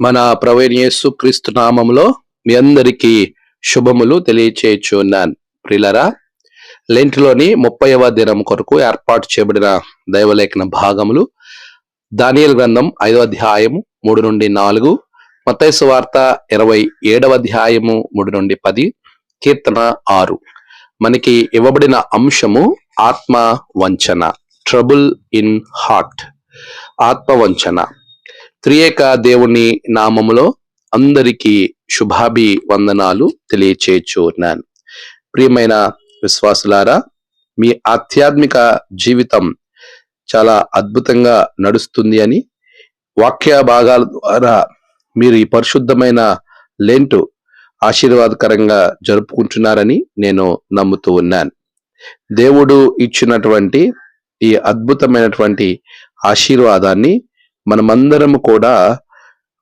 మన ప్రవీణ్ యేసు క్రీస్తు నామములో మీ అందరికీ శుభములు తెలియచేయుచున్నాను. ప్రియులారా, లెంట్లోని 30వ దినం కొరకు ఏర్పాటు చేయబడిన దైవలేఖన భాగములు దానియేలు గ్రంథం 5వ అధ్యాయము 3 నుండి 4, మత్తయి సువార్త 27వ అధ్యాయము 3 నుండి 10, కీర్తన 6. మనకి ఇవ్వబడిన అంశము ఆత్మ వంచన, ట్రబుల్ ఇన్ హార్ట్. ఆత్మ వంచన. త్రియేక దేవుని నామములో అందరికీ శుభాభివందనాలు తెలియచేయుచున్నాను. ప్రియమైన విశ్వాసులారా, మీ ఆధ్యాత్మిక జీవితం చాలా అద్భుతంగా నడుస్తుంది అని, వాక్య భాగాల ద్వారా మీరు ఈ పరిశుద్ధమైన లెంటు ఆశీర్వాదకరంగా జరుపుకుంటున్నారని నేను నమ్ముతూ ఉన్నాను. దేవుడు ఇచ్చినటువంటి ఈ అద్భుతమైనటువంటి ఆశీర్వాదాన్ని మనమందరము కూడా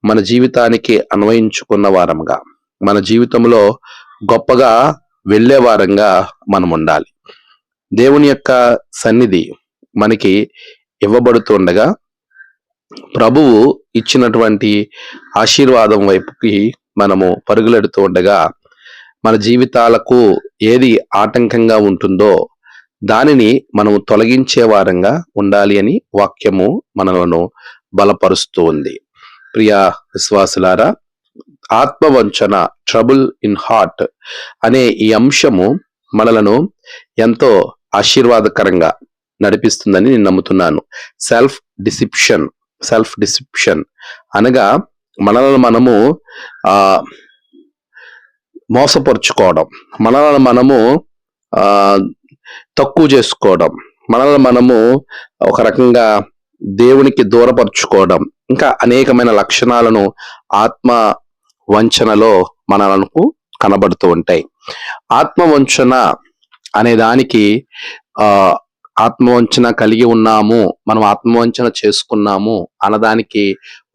మన జీవితానికి అన్వయించుకున్న వారంగా, మన జీవితంలో గొప్పగా వెళ్ళే వారంగా మనం ఉండాలి. దేవుని యొక్క సన్నిధి మనకి ఇవ్వబడుతుండగా, ప్రభువు ఇచ్చినటువంటి ఆశీర్వాదం వైపుకి మనము పరుగులెడుతూ ఉండగా, మన జీవితాలకు ఏది ఆటంకంగా ఉంటుందో దానిని మనము తొలగించే వారంగా ఉండాలి అని వాక్యము మనలను బలపరుస్తూ ఉంది. ప్రియ విశ్వాసులారా, ఆత్మవంచన, ట్రబుల్ ఇన్ హార్ట్ అనే ఈ అంశము మనలను ఎంతో ఆశీర్వాదకరంగా నడిపిస్తుందని నేను నమ్ముతున్నాను. సెల్ఫ్ డిసిప్షన్ అనగా మనలను మనము మోసపరుచుకోవడం, మనలను మనము తక్కువ చేసుకోవడం, మనల్ని మనము ఒక రకంగా దేవునికి దూరపరుచుకోవడం, ఇంకా అనేకమైన లక్షణాలను ఆత్మ వంచనలో మనకు కనబడుతూ ఉంటాయి. ఆత్మవంచన అనే దానికి ఆత్మవంచన కలిగి ఉన్నాము, మనం ఆత్మవంచన చేసుకున్నాము అన్నదానికి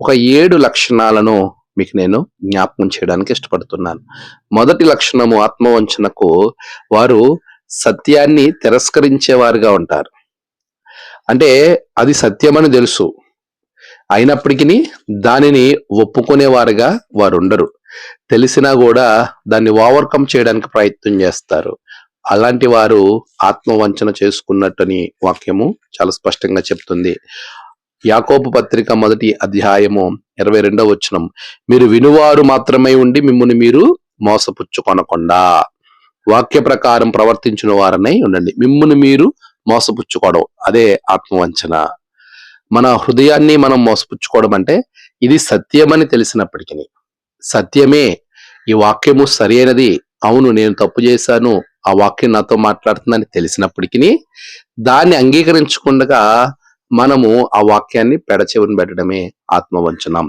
ఒక 7 లక్షణాలను మీకు నేను జ్ఞాపకం చేయడానికి ఇష్టపడుతున్నాను. మొదటి లక్షణము ఆత్మవంచనకు, వారు సత్యాన్ని తిరస్కరించేవారుగా ఉంటారు. అంటే అది సత్యమని తెలుసు, అయినప్పటికీ దానిని ఒప్పుకునేవారుగా వారు ఉండరు. తెలిసినా కూడా దాన్ని ఓవర్కమ్ చేయడానికి ప్రయత్నం చేస్తారు. అలాంటి వారు ఆత్మవంచన చేసుకున్నట్టని వాక్యము చాలా స్పష్టంగా చెప్తుంది. యాకోబు పత్రిక 1వ అధ్యాయము 22వ వచనం, మీరు వినువారు మాత్రమే ఉండి మిమ్ముని మీరు మోసపుచ్చుకొనకుండా వాక్య ప్రకారం ప్రవర్తించిన వారనై ఉండండి. మిమ్మును మీరు మోసపుచ్చుకోవడం, అదే ఆత్మవంచన. మన హృదయాన్ని మనం మోసపుచ్చుకోవడం అంటే, ఇది సత్యమని తెలిసినప్పటికీ, సత్యమే, ఈ వాక్యము సరి అయినది, అవును నేను తప్పు చేశాను, ఆ వాక్యం నాతో మాట్లాడుతుందని తెలిసినప్పటికీ దాన్ని అంగీకరించకుండా మనము ఆ వాక్యాన్ని పెడచెవిన పెట్టడమే ఆత్మవంచనం,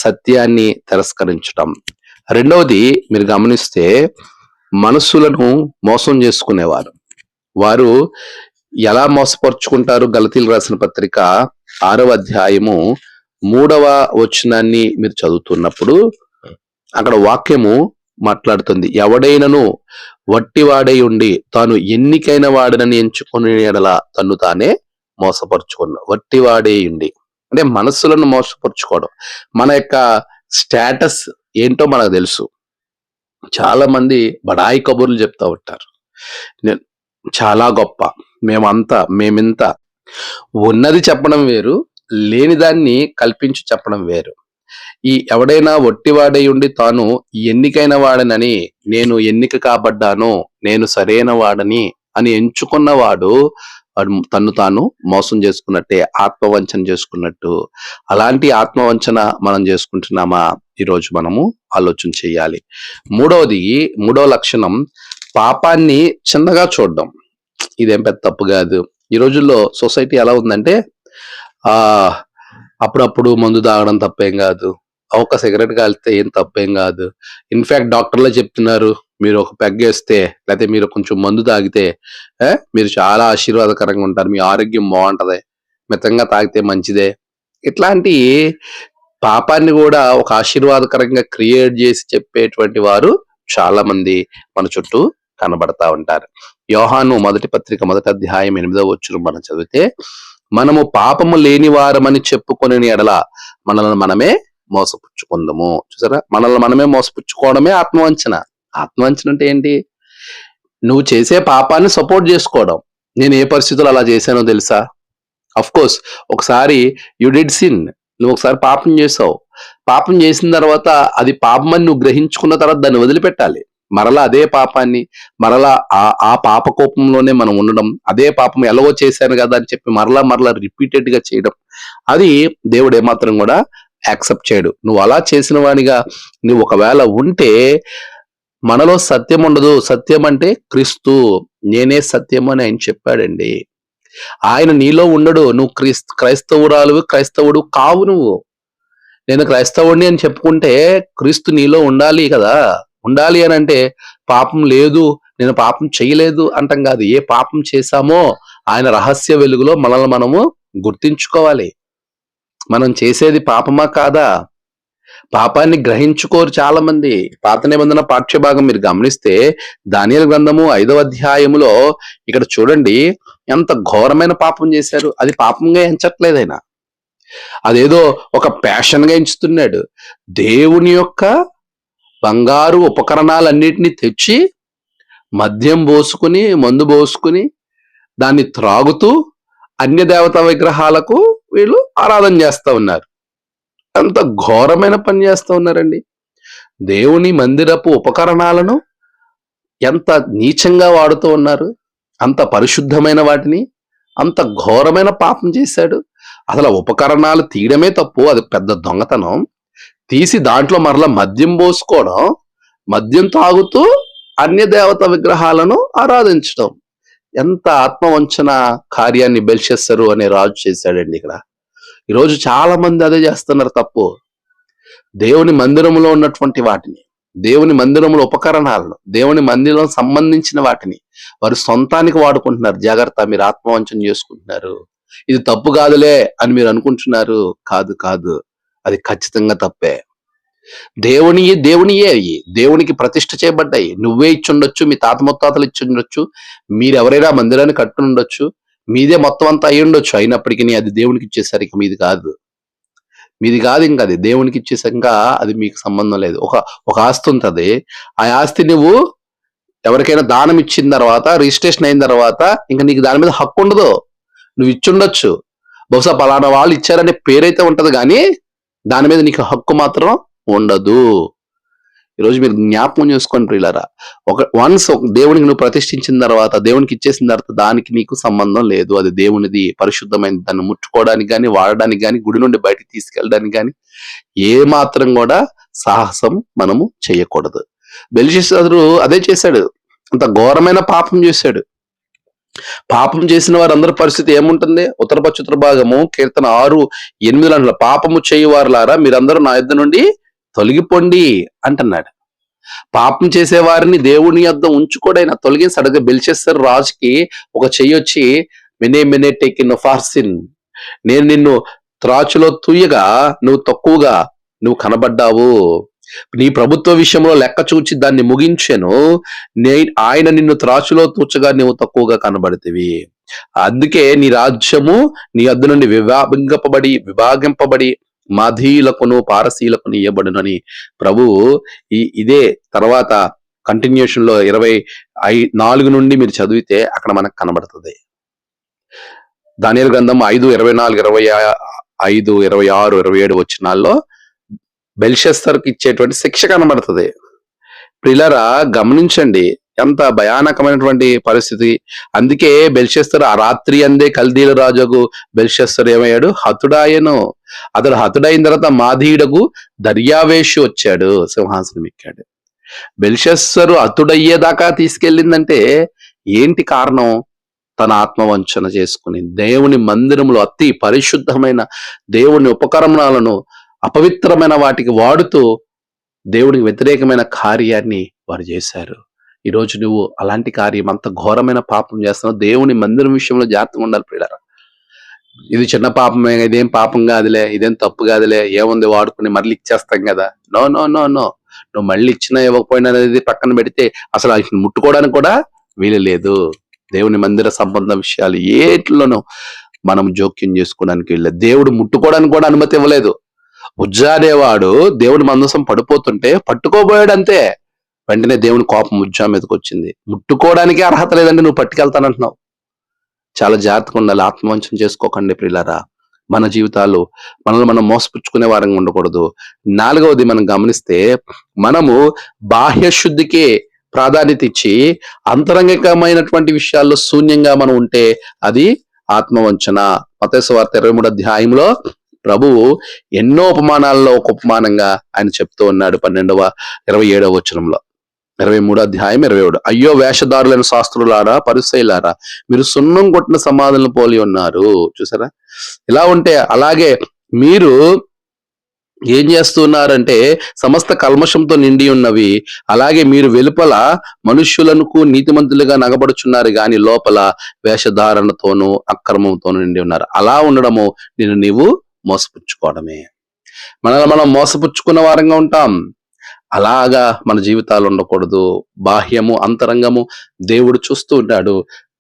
సత్యాన్ని తిరస్కరించడం. రెండవది మీరు గమనిస్తే, మనసులను మోసం చేసుకునేవారు. వారు ఎలా మోసపరుచుకుంటారు? గలతీయులకు రాసిన పత్రిక 6వ అధ్యాయము 3వ వచనాన్ని మీరు చదువుతున్నప్పుడు అక్కడ వాక్యము మాట్లాడుతుంది, ఎవడైనను వట్టివాడై ఉండి తాను ఎన్నికైన వాడనని ఎంచుకునే ఎడల తన్ను తానే మోసపరుచుకున్న. వట్టివాడే ఉండి అంటే మనస్సులను మోసపరుచుకోవడం. మన యొక్క స్టేటస్ ఏంటో మనకు తెలుసు. చాలా మంది బడాయి కబుర్లు చెప్తా ఉంటారు, చాలా గొప్ప, మేమింత. ఉన్నది చెప్పడం వేరు, లేని దాన్ని కల్పించి చెప్పడం వేరు. ఈ ఎవడైనా ఒట్టివాడై ఉండి తాను ఎన్నికైన వాడనని, నేను ఎన్నిక కాబడ్డాను, నేను సరైన వాడని అని ఎంచుకున్నవాడు తన్ను తాను మోసం చేసుకున్నట్టే, ఆత్మవంచన చేసుకున్నట్టు. అలాంటి ఆత్మవంచన మనం చేసుకుంటున్నామా? ఈరోజు మనము ఆలోచన చేయాలి. మూడో లక్షణం, పాపాన్ని చిన్నగా చూడడం. ఇదేం పెద్ద తప్పు కాదు. ఈ రోజుల్లో సొసైటీ ఎలా ఉందంటే, అప్పుడప్పుడు మందు తాగడం తప్పేం కాదు, ఒక సిగరెట్ కాలితే ఏం తప్పేం కాదు. ఇన్ఫాక్ట్ డాక్టర్లే చెప్తున్నారు, మీరు ఒక పెగ్గేస్తే లేకపోతే మీరు కొంచెం మందు తాగితే మీరు చాలా ఆశీర్వాదకరంగా ఉంటారు, మీ ఆరోగ్యం బాగుంటది, మితంగా తాగితే మంచిదే. ఇట్లాంటి పాపాన్ని కూడా ఒక ఆశీర్వాదకరంగా క్రియేట్ చేసి చెప్పేటువంటి వారు చాలా మంది మన చుట్టూ కనబడతా ఉంటారు. యోహాను 1వ పత్రిక 1వ అధ్యాయం 8వ వచనం మనం చదివితే, మనము పాపము లేని వారమని చెప్పుకొని ఎడల మనల్ని మనమే మోసపుచ్చుకుందాము. చూసారా, మనల్ని మనమే మోసపుచ్చుకోవడమే ఆత్మవంచన. ఆత్మవంచన అంటే ఏంటి? నువ్వు చేసే పాపాన్ని సపోర్ట్ చేసుకోవడం. నేను ఏ పరిస్థితుల్లో అలా చేశానో తెలుసా? అఫ్ కోర్స్ ఒకసారి యు డిడ్ సిన్. నువ్వు ఒకసారి పాపం చేసావు. పాపం చేసిన తర్వాత అది పాపమని నువ్వు గ్రహించుకున్న తర్వాత దాన్ని వదిలిపెట్టాలి. మరలా అదే పాపాన్ని మరలా ఆ పాప కోపంలోనే మనం ఉండడం, అదే పాపం ఎలాగో చేశాను కదా అని చెప్పి మరలా రిపీటెడ్ గా చేయడం, అది దేవుడు ఏమాత్రం కూడా యాక్సెప్ట్ చేయడు. నువ్వు అలా చేసిన వాడిగా నువ్వు ఒకవేళ ఉంటే మనలో సత్యం ఉండదు. సత్యం అంటే క్రీస్తు. నేనే సత్యం అని ఆయన చెప్పాడండి. ఆయన నీలో ఉండడు. నువ్వు క్రైస్తవురాలు క్రైస్తవుడు కావు. నువ్వు నేను క్రైస్తవుడిని అని చెప్పుకుంటే క్రీస్తు నీలో ఉండాలి కదా. ఉండాలి అని అంటే పాపం లేదు, నేను పాపం చేయలేదు అంటాం కాదు. ఏ పాపం చేశామో ఆయన రహస్య వెలుగులో మనల్ని మనము గుర్తించుకోవాలి. మనం చేసేది పాపమా కాదా? పాపాన్ని గ్రహించుకోరు చాలా మంది. పాత నిబంధన పాఠ్యభాగం మీరు గమనిస్తే దానియేలు గ్రంథము 5వ అధ్యాయములో ఇక్కడ చూడండి, ఎంత ఘోరమైన పాపం చేశారు. అది పాపంగా ఎంచట్లేదు ఆయన, అదేదో ఒక ప్యాషన్ గా ఎంచుతున్నాడు. దేవుని యొక్క బంగారు ఉపకరణాలన్నిటినీ తెచ్చి మద్యం పోసుకుని మందు పోసుకుని దాన్ని త్రాగుతూ అన్య దేవతా విగ్రహాలకు వీళ్ళు ఆరాధన చేస్తా ఉన్నారు. అంత ఘోరమైన పని చేస్తూ ఉన్నారండి. దేవుని మందిరపు ఉపకరణాలను ఎంత నీచంగా వాడుతూ ఉన్నారు. అంత పరిశుద్ధమైన వాటిని అంత ఘోరమైన పాపం చేశాడు. అసలు ఉపకరణాలు తీయడమే తప్పు, అది పెద్ద దొంగతనం. తీసి దాంట్లో మరలా మద్యం పోసుకోవడం, మద్యం తాగుతూ అన్య దేవత విగ్రహాలను ఆరాధించడం, ఎంత ఆత్మవంచన కార్యాన్ని బెల్షస్సరు అనే రాజు చేశాడండి. ఇక్కడ ఈరోజు చాలా మంది అదే చేస్తున్నారు తప్పు. దేవుని మందిరంలో ఉన్నటువంటి వాటిని, దేవుని మందిరంలో ఉపకరణాలను, దేవుని మందిరం సంబంధించిన వాటిని వారు సొంతానికి వాడుకుంటున్నారు. జాగ్రత్త, మీరు ఆత్మవంచన చేసుకుంటున్నారు. ఇది తప్పు కాదులే అని మీరు అనుకుంటున్నారు. కాదు, అది ఖచ్చితంగా తప్పే. దేవునియే అయ్యి దేవునికి ప్రతిష్ఠ చేయబడ్డాయి. నువ్వే ఇచ్చుండొచ్చు, మీ తాత ముత్తాతలు ఇచ్చుండొచ్చు, మీరెవరైనా మందిరాన్ని కట్టునుండొచ్చు, మీదే మొత్తం అంతా అయి ఉండొచ్చు. అయినప్పటికీ అది దేవునికి ఇచ్చేసరికి మీది కాదు. ఇంకా అది దేవునికి ఇచ్చేసాక అది మీకు సంబంధం లేదు. ఒక ఆస్తి ఉంటుంది. ఆ ఆస్తి నువ్వు ఎవరికైనా దానం ఇచ్చిన తర్వాత, రిజిస్ట్రేషన్ అయిన తర్వాత ఇంకా నీకు దాని మీద హక్కు ఉండదు. నువ్వు ఇచ్చుండొచ్చు, బహుశా పలానా వాళ్ళు ఇచ్చారనే పేరైతే ఉంటది, కానీ దాని మీద నీకు హక్కు మాత్రం ఉండదు. ఈరోజు మీరు జ్ఞాపకం చేసుకోండి ప్రియులారా. వన్స్ దేవునికి నువ్వు ప్రతిష్ఠించిన తర్వాత, దేవునికి ఇచ్చేసిన తర్వాత దానికి నీకు సంబంధం లేదు. అది దేవునిది, పరిశుద్ధమైనది. దాన్ని ముట్టుకోవడానికి కానీ, వాడడానికి కానీ, గుడి నుండి బయటికి తీసుకెళ్ళడానికి కానీ ఏ మాత్రం కూడా సాహసం మనము చేయకూడదు. బెల్షస్సరు అదే చేశాడు. అంత ఘోరమైన పాపం చేశాడు. పాపం చేసిన వారందరి పరిస్థితి ఏముంటుంది? ఉత్తర పశ్చిత్ర భాగము కీర్తన 6:8 పాపము చేయువారులారా మీరందరూ నా యొద్ద నుండి తొలగిపోండి అంటున్నాడు. పాపం చేసే వారిని దేవుని యొద్ద ఉంచుకోడైనా తొలగించాడు. బెల్షస్సరు రాజుకి ఒక చెయ్యొచ్చి, మెనే టేకిన్ ఫార్సిన్, నేను నిన్ను త్రాచులో తూయగా నువ్వు తక్కువగా నువ్వు కనబడ్డావు, నీ ప్రభుత్వ విషయంలో లెక్క చూచి దాన్ని ముగించెను, ఆయన నిన్ను త్రాచులో తూచగా నువ్వు తక్కువగా కనబడితివి, అందుకే నీ రాజ్యము నీ యొద్ద నుండి విభాగింపబడి మాధీలకును పారసీలకును ఇయ్యబడునని ప్రభువు ఇదే తర్వాత కంటిన్యూషన్ లో 24 నుండి మీరు చదివితే అక్కడ మనకు కనబడుతుంది. దానియేలు గ్రంథం 5:24, 25, 26, 27 వచనాల్లో బెల్షస్సరుకి ఇచ్చేటువంటి శిక్ష కనబడుతుంది. ప్రియులారా గమనించండి, ఎంత భయానకమైనటువంటి పరిస్థితి. అందుకే బెల్షస్సరు ఆ రాత్రి అందే కల్దీల రాజుకు బెల్షస్సరు ఏమయ్యాడు? హతుడాయను. అతడు హతుడైన తర్వాత మాధీయుడకు దర్యావేషు వచ్చాడు, సింహాసనం ఎక్కాడు. బెల్షస్సరు హతుడయ్యేదాకా తీసుకెళ్ళిందంటే ఏంటి కారణం? తన ఆత్మవంచన చేసుకుని దేవుని మందిరంలో అతి పరిశుద్ధమైన దేవుని ఉపకరణాలను అపవిత్రమైన వాటికి వాడుతూ దేవునికి వ్యతిరేకమైన కార్యాన్ని వారు చేశారు. ఈరోజు నువ్వు అలాంటి కార్యం, అంత ఘోరమైన పాపం చేస్తున్నావు. దేవుని మందిరం విషయంలో జాగ్రత్తగా ఉండాలి ప్రియులారా. ఇది చిన్న పాపమే, ఇదేం పాపం కాదులే, ఇదేం తప్పు కాదులే, ఏముంది వాడుకుని మళ్ళీ ఇచ్చేస్తాం కదా. నో, నువ్వు మళ్ళీ ఇచ్చినా ఇవ్వకపోయినా అనేది పక్కన పెడితే అసలు అది ముట్టుకోవడానికి కూడా వీలు లేదు. దేవుని మందిర సంబంధ విషయాలు ఏట్లోనూ మనం జోక్యం చేసుకోవడానికి వీల్లేదు. దేవుడు ముట్టుకోవడానికి కూడా అనుమతి ఇవ్వలేదు. ఉజ్జా అనేవాడు దేవుడి మందసం పడిపోతుంటే పట్టుకోబోయాడు అంతే. వెంటనే దేవుని కోపం ఉజ్జా మీదకి వచ్చింది. ముట్టుకోవడానికి అర్హత లేదంటే నువ్వు పట్టుకెళ్తానంటున్నావు. చాలా జాగ్రత్తగా ఉండాలి. ఆత్మవంచన చేసుకోకండి ప్రియులారా. మన జీవితాలు మనల్ని మనం మోసపుచ్చుకునే వారంగా ఉండకూడదు. 4వది మనం గమనిస్తే, మనము బాహ్య శుద్ధికే ప్రాధాన్యత ఇచ్చి అంతరంగికమైనటువంటి విషయాల్లో శూన్యంగా మనం ఉంటే అది ఆత్మవంచన. మత్తయి సువార్త 23వ అధ్యాయంలో ప్రభువు ఎన్నో ఉపమానాల్లో ఒక ఉపమానంగా ఆయన చెప్తూ ఉన్నాడు. 27వ వచనంలో, 23వ అధ్యాయం 27. అయ్యో వేషధారులైన శాస్త్రులారా, పరిసయ్యులారా, మీరు సున్నం కొట్టిన సమాధులను పోలి ఉన్నారు. చూసారా? ఇలా ఉంటే అలాగే మీరు ఏం చేస్తున్నారంటే సమస్త కల్మషంతో నిండి ఉన్నవి. అలాగే మీరు వెలుపల మనుష్యులకు నీతిమంతులుగా నగబడుచున్నారు గాని లోపల వేషధారణతోనూ అక్రమంతోనూ నిండి ఉన్నారు. అలా ఉండడము నీవు మోసపుచ్చుకోవడమే. మనల్ని మనం మోసపుచ్చుకున్న వారంగా ఉంటాం. అలాగా మన జీవితాలు ఉండకూడదు. బాహ్యము అంతరంగము దేవుడు చూస్తూ ఉంటాడు.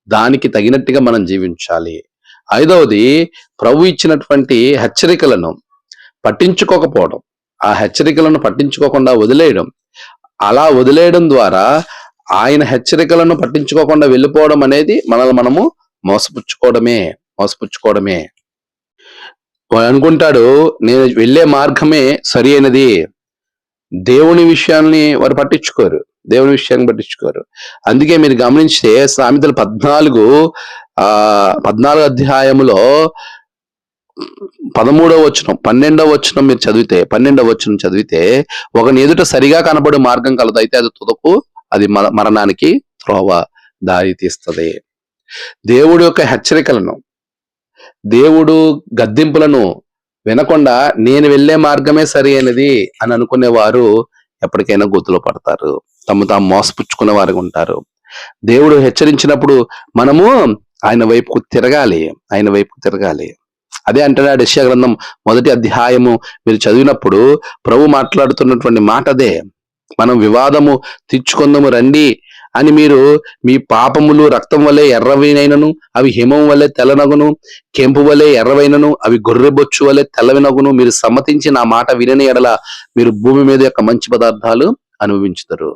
దానికి తగినట్టుగా మనం జీవించాలి. 5వది, ప్రభు ఇచ్చినటువంటి హెచ్చరికలను పట్టించుకోకపోవడం. ఆ హెచ్చరికలను పట్టించుకోకుండా వదిలేయడం. అలా వదిలేయడం ద్వారా ఆయన హెచ్చరికలను పట్టించుకోకుండా వెళ్ళిపోవడం అనేది మనల్ని మనము మోసపుచ్చుకోవడమే. వాడు అనుకుంటాడు నేను వెళ్ళే మార్గమే సరి అయినది. దేవుని విషయాన్ని వారు పట్టించుకోరు. అందుకే మీరు గమనించితే సామెతలు 14వ అధ్యాయములో 13వ వచనం 12వ వచనం మీరు చదివితే 12వ వచనం చదివితే, ఒకని ఎదుట సరిగా కనబడే మార్గం కలదు, అయితే అది తుదకు అది మరణానికి త్రోవ దారి తీస్తుంది. దేవుడు యొక్క హెచ్చరికలను, దేవుడు గద్దింపులను వినకుండా నేను వెళ్ళే మార్గమే సరి అయినది అని అనుకునేవారు ఎప్పటికైనా గోతులో పడతారు. తాము మోసపుచ్చుకునే వారికి ఉంటారు. దేవుడు హెచ్చరించినప్పుడు మనము ఆయన వైపుకు తిరగాలి. అదే అంటున్నాడు యెషయా గ్రంథం 1వ అధ్యాయము మీరు చదివినప్పుడు ప్రభు మాట్లాడుతున్నటువంటి మాట అదే. మనం వివాదము తీర్చుకుందాము రండి అని మీరు మీ పాపములు రక్తం వలె ఎర్రవినైనను అవి హిమం వలె తెల్లనగును, కెంపు వలె ఎర్రవైనను అవి గొర్రెబొచ్చు వలె తెల్లవినగును, మీరు సమ్మతించి నా మాట వినని ఎడల మీరు భూమి మీద యొక్క మంచి పదార్థాలు అనుభవించుతారు.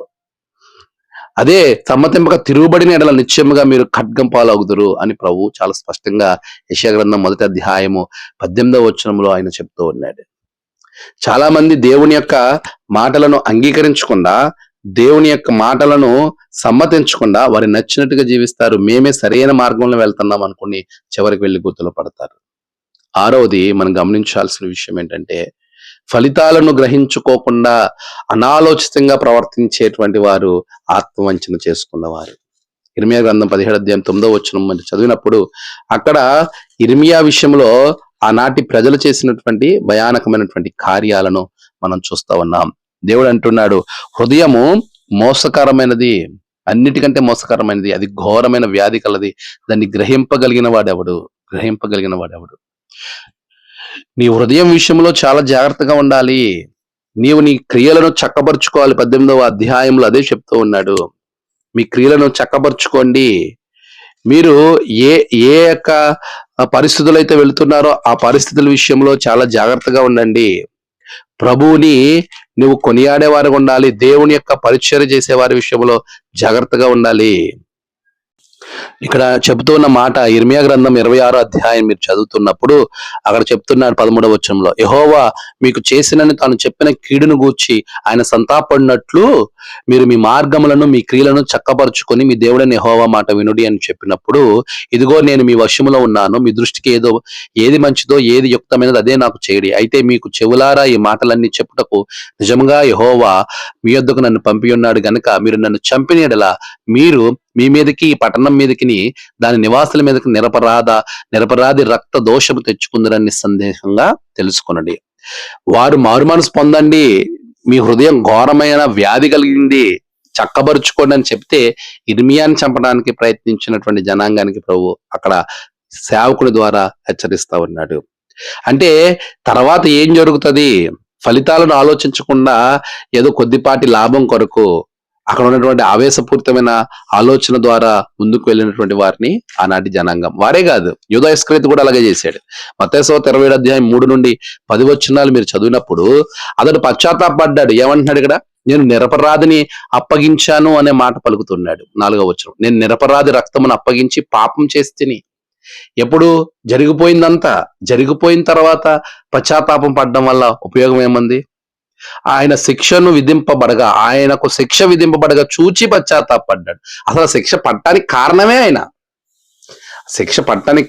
అదే సమ్మతింపక తిరుగుబడిన ఎడల నిశ్చయముగా మీరు ఖడ్గం పాలవుదురు అని ప్రభు చాలా స్పష్టంగా యెషయా గ్రంథం 1వ అధ్యాయము 18వ వచనంలో ఆయన చెప్తూ ఉన్నాడు. చాలా మంది దేవుని యొక్క మాటలను అంగీకరించకుండా, దేవుని యొక్క మాటలను సమ్మతించకుండా వారి నచ్చినట్టుగా జీవిస్తారు. మేమే సరైన మార్గంలో వెళ్తున్నాం అనుకుని చివరికి వెళ్ళి గుర్తులు పడతారు. 6వది మనం గమనించాల్సిన విషయం ఏంటంటే, ఫలితాలను గ్రహించుకోకుండా అనాలోచితంగా ప్రవర్తించేటువంటి వారు ఆత్మవంచన చేసుకున్నవారు. ఇర్మియా గ్రంథం 17వ అధ్యాయం 9వ వచనం మనం చదివినప్పుడు అక్కడ ఇర్మియా విషయంలో ఆనాటి ప్రజలు చేసినటువంటి భయానకమైనటువంటి కార్యాలను మనం చూస్తా ఉన్నాం. దేవుడు అంటున్నాడు, హృదయము మోసకరమైనది, అన్నిటికంటే మోసకరమైనది, అది ఘోరమైన వ్యాధి కలది, దాన్ని గ్రహింపగలిగిన వాడెవడు. నీ హృదయం విషయంలో చాలా జాగ్రత్తగా ఉండాలి. నీవు నీ క్రియలను చక్కబరుచుకోవాలి. 18వ అధ్యాయంలో అదే చెప్తూ ఉన్నాడు. మీ క్రియలను చక్కబరుచుకోండి. మీరు ఏ యొక్క పరిస్థితులు అయితే వెళుతున్నారో ఆ పరిస్థితుల విషయంలో చాలా జాగ్రత్తగా ఉండండి. ప్రభువుని నువ్వు కొనియాడేవారు ఉండాలి. దేవుని యొక్క పరిచర్య చేసేవారి విషయంలో జాగ్రత్తగా ఉండాలి. ఇక్కడ చెబుతూ ఉన్న మాట ఇర్మియా గ్రంథం 26వ అధ్యాయం మీరు చదువుతున్నప్పుడు అక్కడ చెప్తున్నాడు 13వ వచనంలో, యెహోవా మీకు చేసినని తాను చెప్పిన కీడును గూర్చి ఆయన సంతాపడినట్లు మీరు మీ మార్గములను మీ క్రియలను చక్కపరుచుకొని మీ దేవుడైన యెహోవా మాట వినుడి అని చెప్పినప్పుడు, ఇదిగో నేను మీ వశములో ఉన్నాను, మీ దృష్టికి ఏది మంచిదో ఏది యుక్తమైనది అదే నాకు చేయడి. అయితే మీకు చెవులారా ఈ మాటలన్నీ చెప్పుటకు నిజంగా యెహోవా మీ యొద్దకు నన్ను పంపి ఉన్నాడు గనుక మీరు నన్ను చంపిన యెడల మీరు మీ మీదకి ఈ పట్టణం మీదకి దాని నివాసుల మీదకి నిరపరాధి రక్త దోషము తెచ్చుకుందరని సందేహంగా తెలుసుకొనండి. వారు మారు మనసు పొందండి, మీ హృదయం ఘోరమైన వ్యాధి కలిగింది, చక్కబరుచుకోండి అని చెప్తే ఇర్మియాని చంపడానికి ప్రయత్నించినటువంటి జనాంగానికి ప్రభు అక్కడ సేవకుడి ద్వారా హెచ్చరిస్తా ఉన్నాడు. అంటే తర్వాత ఏం జరుగుతుంది? ఫలితాలను ఆలోచించకుండా ఏదో కొద్దిపాటి లాభం కొరకు అక్కడ ఉన్నటువంటి ఆవేశపూరితమైన ఆలోచన ద్వారా ముందుకు వెళ్ళినటువంటి వారిని ఆనాటి జనాంగం. వారే కాదు, యూదా ఇస్కరియోతు కూడా అలాగే చేశాడు. మత్తయి సువార్త 27:3-10 మీరు చదివినప్పుడు అతడు పశ్చాత్తాపడ్డాడు. ఏమంటున్నాడు ఇక్కడ? నేను నిరపరాధిని అప్పగించాను అనే మాట పలుకుతున్నాడు. 4వ వచనం, నేను నిరపరాధి రక్తమును అప్పగించి పాపం చేస్తిని. ఎప్పుడు? జరిగిపోయిన తర్వాత పశ్చాత్తాపం పడడం వల్ల ఉపయోగం ఏమంది? ఆయనకు శిక్ష విధింపబడగా చూచి పశ్చాత్తాపడ్డాడు. అసలు శిక్ష పట్టడానికి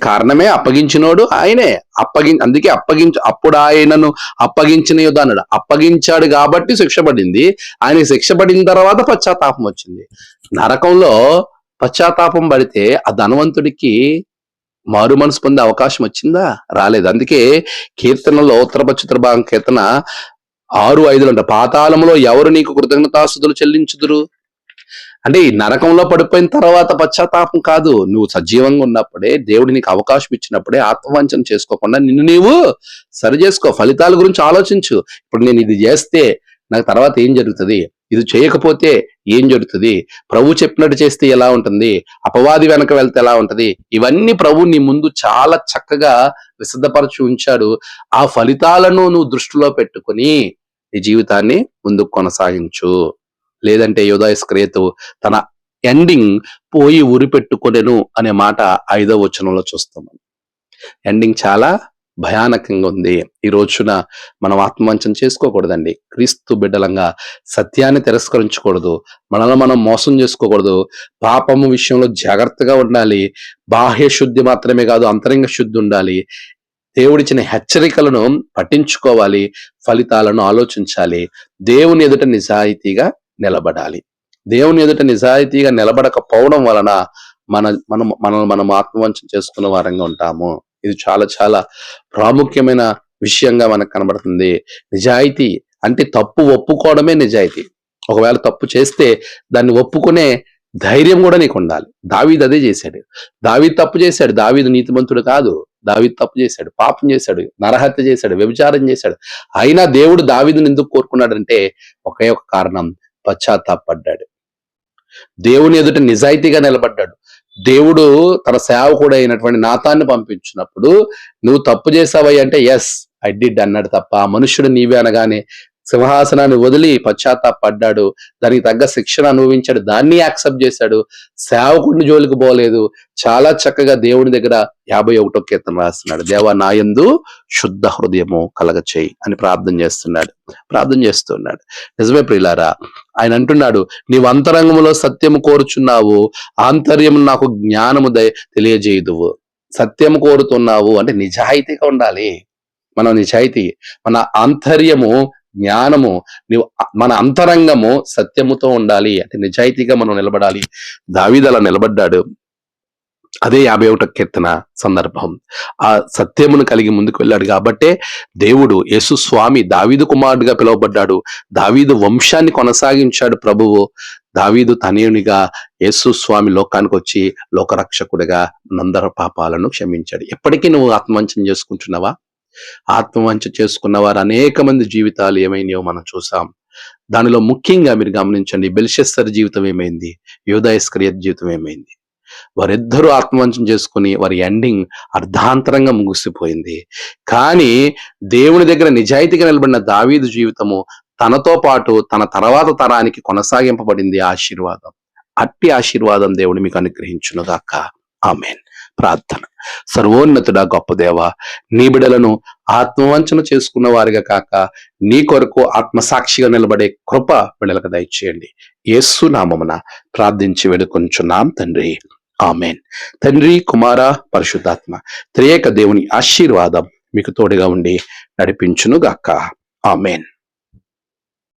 కారణమే అప్పగించినోడు ఆయనే. అందుకే అప్పుడు ఆయనను అప్పగించిన యుద్ధ అన్నాడు. అప్పగించాడు కాబట్టి శిక్ష పడింది. ఆయన శిక్ష పడిన తర్వాత పశ్చాత్తాపం వచ్చింది. నరకంలో పశ్చాత్తాపం పడితే ఆ ధనవంతుడికి మారు మనసు పొందే అవకాశం వచ్చిందా? రాలేదు. అందుకే కీర్తనలో ఉత్తర భాగం కీర్తన 6:5 పాతాళములో ఎవరు నీకు కృతజ్ఞతాస్తుతులు చెల్లించుదురు? అంటే ఈ నరకంలో పడిపోయిన తర్వాత పశ్చాత్తాపం కాదు. నువ్వు సజీవంగా ఉన్నప్పుడే, దేవుడు నీకు అవకాశం ఇచ్చినప్పుడే ఆత్మవంచన చేసుకోకుండా నిన్ను నీవు సరి చేసుకో. ఫలితాల గురించి ఆలోచించు. ఇప్పుడు నేను ఇది చేస్తే నాకు తర్వాత ఏం జరుగుతుంది, ఇది చేయకపోతే ఏం జరుగుతుంది, ప్రభు చెప్పినట్టు చేస్తే ఎలా ఉంటుంది, అపవాది వెనక వెళ్తే ఎలా ఉంటది, ఇవన్నీ ప్రభు నీ ముందు చాలా చక్కగా విశదపరచి ఉంచాడు. ఆ ఫలితాలను నువ్వు దృష్టిలో పెట్టుకుని నీ జీవితాన్ని ముందుకు కొనసాగించు. లేదంటే యూదా ఇస్కరియోతు తన ఎండింగ్ పోయి ఉరి పెట్టుకొనెను అనే మాట 5వ వచనంలో చూస్తాం. ఎండింగ్ చాలా భయానకంగా ఉంది. ఈ రోజున మనం ఆత్మవంచన చేసుకోకూడదండి. క్రీస్తు బిడ్డలంగా సత్యాన్ని తిరస్కరించకూడదు. మనల్ని మనం మోసం చేసుకోకూడదు. పాపము విషయంలో జాగ్రత్తగా ఉండాలి. బాహ్య శుద్ధి మాత్రమే కాదు, అంతరంగ శుద్ధి ఉండాలి. దేవుడిచ్చిన హెచ్చరికలను పట్టించుకోవాలి. ఫలితాలను ఆలోచించాలి. దేవుని ఎదుట నిజాయితీగా నిలబడాలి. దేవుని ఎదుట నిజాయితీగా నిలబడకపోవడం వలన మనం ఆత్మవంచన చేసుకున్న వారంగా ఉంటాము. ఇది చాలా చాలా ప్రాముఖ్యమైన విషయంగా మనకు కనబడుతుంది. నిజాయితీ అంటే తప్పు ఒప్పుకోవడమే నిజాయితీ. ఒకవేళ తప్పు చేస్తే దాన్ని ఒప్పుకునే ధైర్యం కూడా నీకు ఉండాలి. దావీదు అదే చేశాడు. దావీదు తప్పు చేశాడు. దావీదు నీతిమంతుడు కాదు. దావీదు తప్పు చేశాడు, పాపం చేశాడు, నరహత్య చేశాడు, వ్యభిచారం చేశాడు. అయినా దేవుడు దావీదుని ఎందుకు కోరుకున్నాడంటే ఒకే ఒక కారణం, పశ్చాత్తాపడ్డాడు. దేవుని ఎదుట నిజాయితీగా నిలబడ్డాడు. దేవుడు తన సేవకుడు అయినటువంటి నాతాన్ని పంపించినప్పుడు నువ్వు తప్పు చేసావయ్య అంటే ఎస్ ఐ డిడ్ అన్నాడు తప్ప, ఆ మనుష్యుడు నీవే అనగానే సింహాసనాన్ని వదిలి పశ్చాత్తాపడ్డాడు. దానికి తగ్గ శిక్షణ అనుభవించాడు. దాన్ని యాక్సెప్ట్ చేశాడు. సేవకుడిని జోలికి పోలేదు. చాలా చక్కగా దేవుని దగ్గర 51వ కీర్తన రాస్తున్నాడు. దేవా నాయందు శుద్ధ హృదయము కలగచేయి అని ప్రార్థన చేస్తున్నాడు. నిజమే ప్రియులారా, ఆయన అంటున్నాడు, నీవు అంతరంగములో సత్యము కోరుచున్నావు, ఆంతర్యము నాకు జ్ఞానము తెలియజేయుదువు. సత్యము కోరుతున్నావు అంటే నిజాయితీగా ఉండాలి. మన నిజాయితీ, మన ఆంతర్యము జ్ఞానము, మన అంతరంగము సత్యముతో ఉండాలి. అంటే నిజాయితీగా మనం నిలబడాలి. దావీదు అలా నిలబడ్డాడు. అదే 51వ కీర్తన సందర్భం. ఆ సత్యమును కలిగి ముందుకు వెళ్ళాడు కాబట్టే దేవుడు యేసు స్వామి దావీదు కుమారుడిగా పిలువబడ్డాడు. దావీదు వంశాన్ని కొనసాగించాడు ప్రభువు. దావీదు తనయునిగా యేసు స్వామి లోకానికి వచ్చి లోకరక్షకుడిగా మనందరి పాపాలను క్షమించాడు. ఎప్పటికీ నువ్వు ఆత్మవంచన చేసుకుంటున్నావా? ఆత్మవంచ చేసుకున్న వారు అనేక మంది జీవితాలు ఏమైనాయో మనం చూసాం. దానిలో ముఖ్యంగా మీరు గమనించండి, బెల్షస్సర్ జీవితం ఏమైంది, యూదా ఇస్కరియోతు జీవితం ఏమైంది. వారిద్దరూ ఆత్మవంచన చేసుకుని వారి ఎండింగ్ అర్ధాంతరంగా ముగిసిపోయింది. కానీ దేవుని దగ్గర నిజాయితీగా నిలబడిన దావీదు జీవితము తనతో పాటు తన తర్వాత తరానికి కొనసాగింపబడింది. ఆశీర్వాదం, అట్టి ఆశీర్వాదం దేవుడు మీకు అనుగ్రహించునుగాక. ఆమేన్. ప్రార్థన. సర్వోన్నతుడా గొప్ప దేవ, నీ బిడలను ఆత్మవంచన చేసుకున్న వారిగా కాక నీ కొరకు ఆత్మసాక్షిగా నిలబడే కృప బిడలకు దయచేయండి. యేసు నామమున ప్రార్థించి వేడుకొంచున్నాం తండ్రి. ఆమేన్. తండ్రి, కుమార, పరిశుద్ధాత్మ త్రియేక దేవుని ఆశీర్వాదం మీకు తోడుగా ఉండి నడిపించును గాక. ఆమేన్.